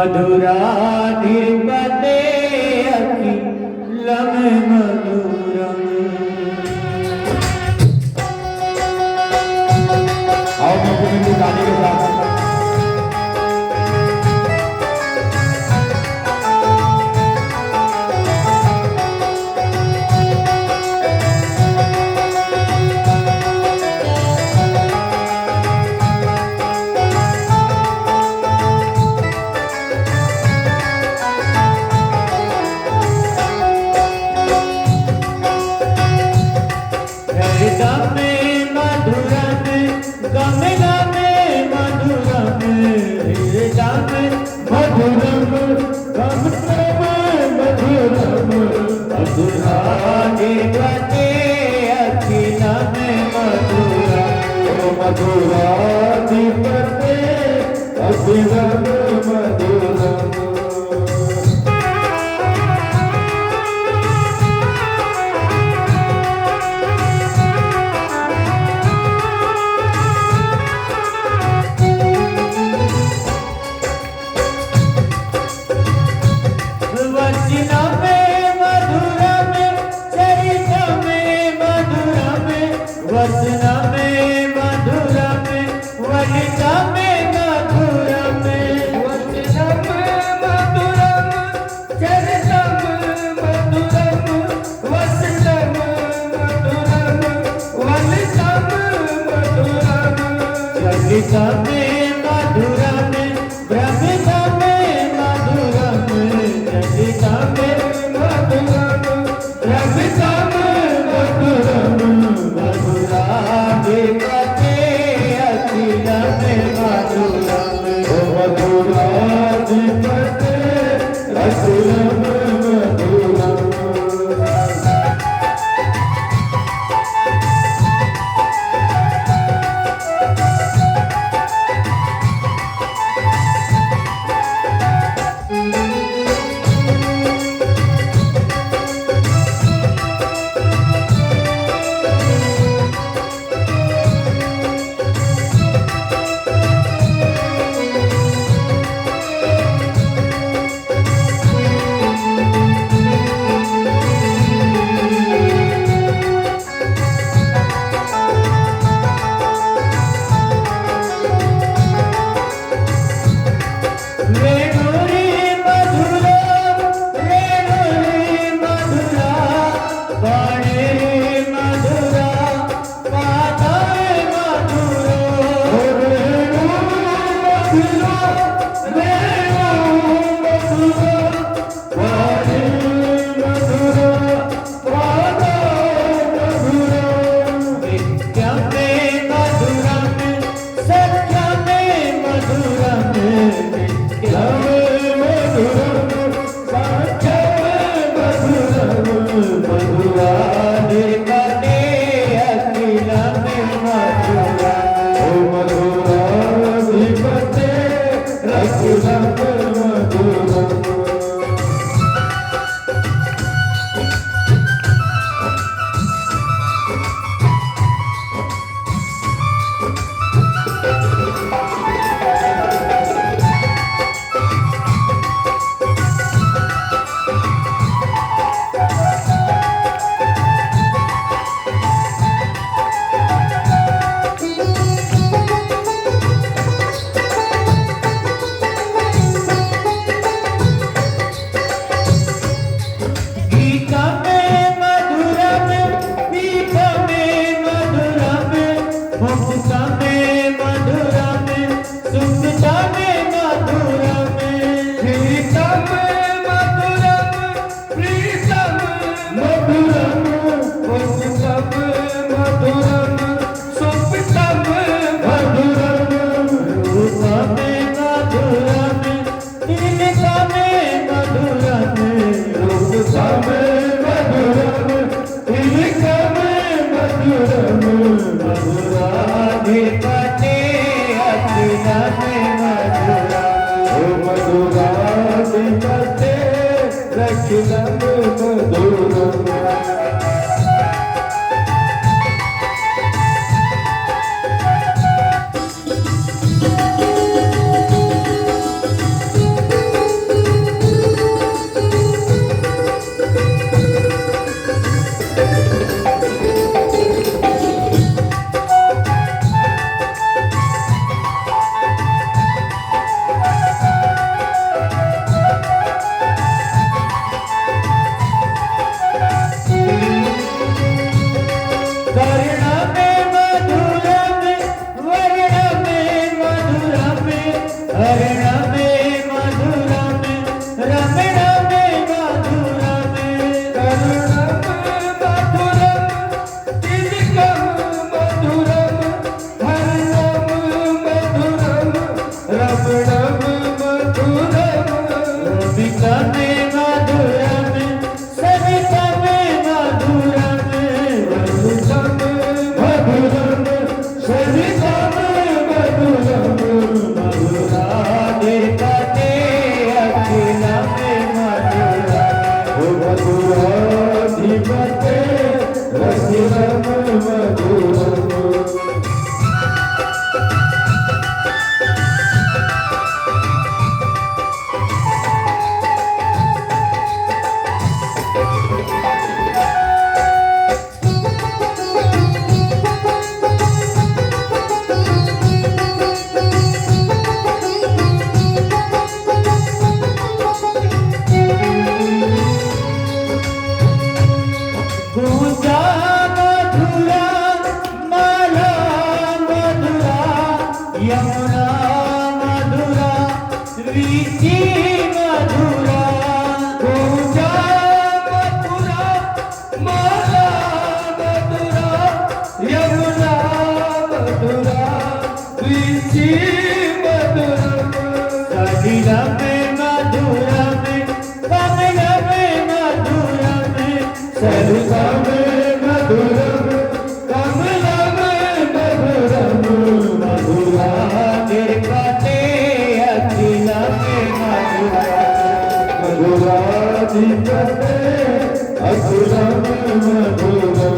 मधुराधिपते अखिलं मधुरम्। आओ मैं पूरी गाने के साथ मधुराधिपते अखिलं मधुरम्। मधुराधिपते अखिलं मधुरम्। मधुरा में कमला में मधुरा में सरिता में मधुरा में कमला में मधुरा मधुरा मेरे काटे अखिला में मधुरा मधुरा दीपते अखिला में मधुरा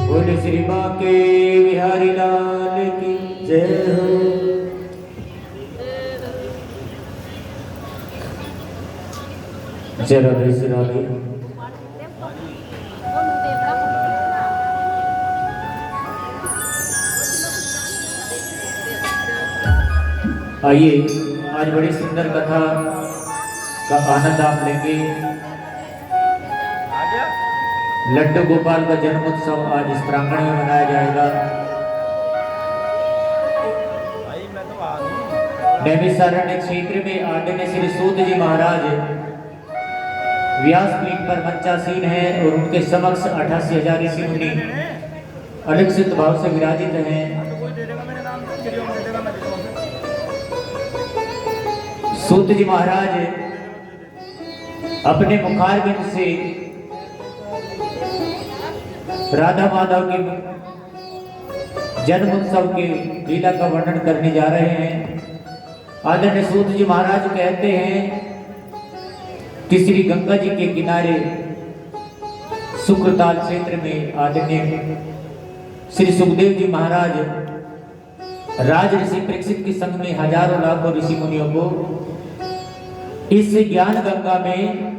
बोले श्री माँ के बिहारी लाल की जय हो। जय राधे श्री राधे। आइए आज बड़ी सुंदर कथा का आनंद आप लेंगे। लड्डू गोपाल का जन्मोत्सव आज इस प्रांगण में मनाया जाएगा। नैमिषारण्य क्षेत्र में आदरणीय श्री सूत जी महाराज व्यासपीठ पर मंचासीन है और उनके समक्ष 88,000 ऋषि मुनि अलक्षित भाव से विराजित हैं। सूत जी महाराज अपने मुखारबिंद से राधा माधव के जन्म उत्सव के लीला का वर्णन करने जा रहे हैं। आदरणीय सूत जी महाराज कहते हैं कि श्री गंगा जी के किनारे शुक्रताल क्षेत्र में आदरणीय श्री सुखदेव जी महाराज राज ऋषि परीक्षित के संग में हजारों लाखों ऋषि मुनियों को इस ज्ञान गंगा में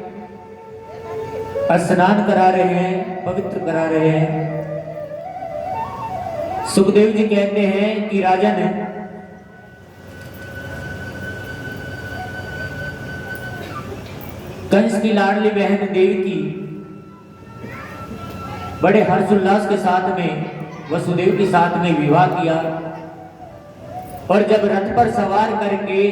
स्नान करा रहे हैं, पवित्र करा रहे हैं। सुखदेव जी कहते हैं कि राजन, कंस की लाडली बहन देवकी बड़े हर्षोल्लास के साथ में वसुदेव के साथ में विवाह किया और जब रथ पर सवार करके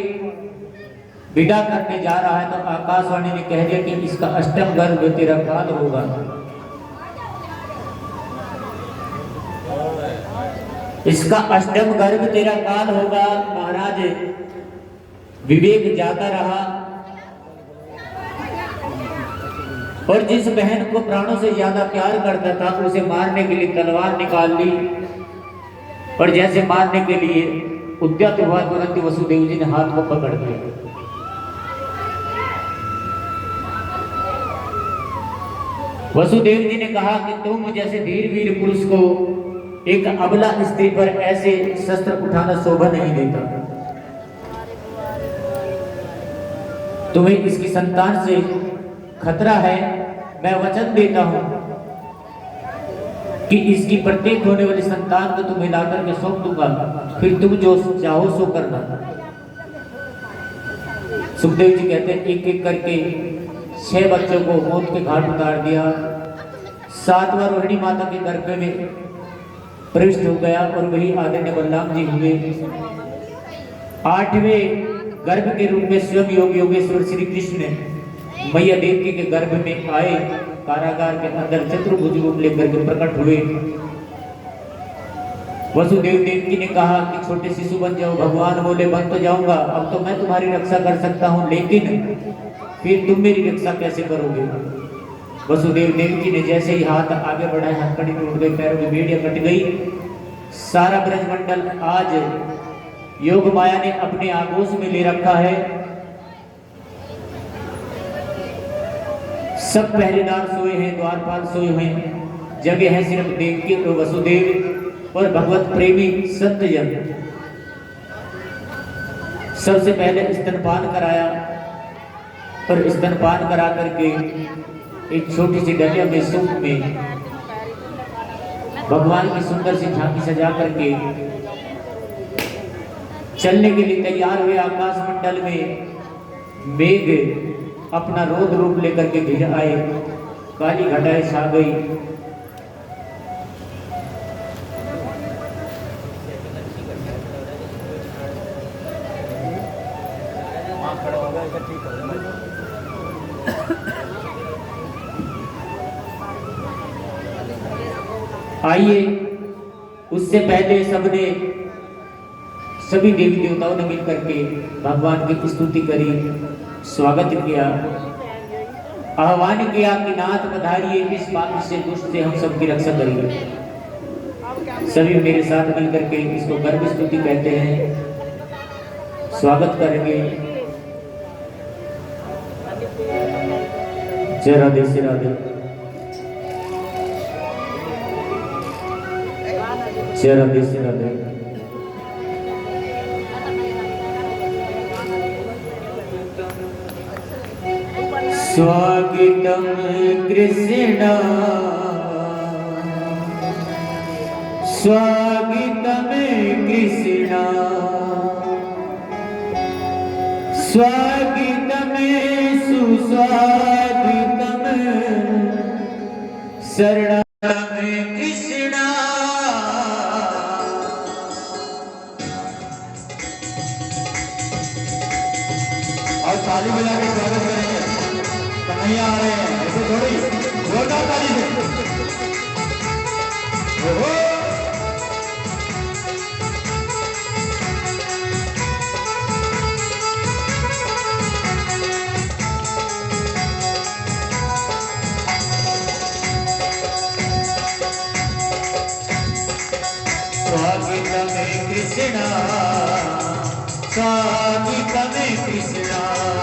विदा करने जा रहा है तो आकाशवाणी ने कह दिया कि इसका अष्टम गर्भ तेरा काल होगा। इसका अष्टम गर्भ तेरा काल होगा। महाराज विवेक जाता रहा और जिस बहन को प्राणों से ज्यादा प्यार करता था उसे मारने के लिए तलवार निकाल ली और जैसे मारने के लिए उद्यत हुआ तुरंत वसुदेव जी ने हाथ को पकड़ लिया। वसुदेव जी ने कहा कि तुम जैसे धीर वीर पुरुष को एक अबला स्त्री पर ऐसे शस्त्र उठाना शोभा नहीं देता। तुम्हें इसकी संतान से खतरा है। मैं वचन देता हूं कि इसकी प्रत्येक होने वाली संतान को तुम्हें लाकर के सौंप दूंगा, फिर तुम जो चाहो सो करना। सुखदेव जी कहते हैं एक एक करके 6 बच्चों को मौत के घाट उतार दिया। 7वां रोहिणी माता के गर्भ में प्रविष्ट हो गया और वही आदरणीय बलराम जी हुए। 8वें गर्भ के रूप में स्वयं योग योगेश्वर श्री कृष्ण मैया देवकी के गर्भ में आए। कारागार के अंदर चतुर्भुज रूप लेकर के प्रकट हुए। वसुदेव देवकी ने कहा कि छोटे शिशु बन जाओ। भगवान बोले बन तो जाऊंगा, अब तो मैं तुम्हारी रक्षा कर सकता हूं, लेकिन फिर तुम मेरी रक्षा कैसे करोगे। वसुदेव देवकी ने जैसे ही हाथ आगे बढ़ाए, हथकड़ी टूट गई, पैरों की बेड़ियां कट गई। सारा ब्रजमंडल आज योग माया ने अपने आगोश में ले रखा है। सब पहरेदार सोए हैं, द्वारपाल सोए हैं, जगे हैं सिर्फ देवकी और वसुदेव और भगवत प्रेमी सत्यजन। सबसे पहले स्तनपान कराया और स्तनपान करा करके एक छोटी सी डलिया में सूप में भगवान की सुंदर सी झांकी सजा करके चलने के लिए तैयार हुए। आकाश मंडल में मेघ अपना रौद्र रूप लेकर के घिर आए, काली घटाएं छा गई। आइए, उससे पहले सबने सभी देवी देवताओं ने मिलकर के भगवान की स्तुति करी, स्वागत किया, आह्वान किया कि नाथ पधारिए, इस बात से दुष्ट से हम सबकी रक्षा करेंगे। सभी मेरे साथ मिलकर के इसको गर्भ स्तुति कहते हैं, स्वागत करेंगे। जय राधे श्री राधे, जय राधे श्री राधे। स्वागतम कृष्ण, स्वागतम कृष्ण, स्वागतम सुस्वागतम शरणम कृष्ण। और ताली बजा के स्वागत करेंगे। कन्हैया आ रहे हैं, ऐसे थोड़ी, जोरदार ताली से। स्वागतम कृष्णा, स्वागतम कृष्णा।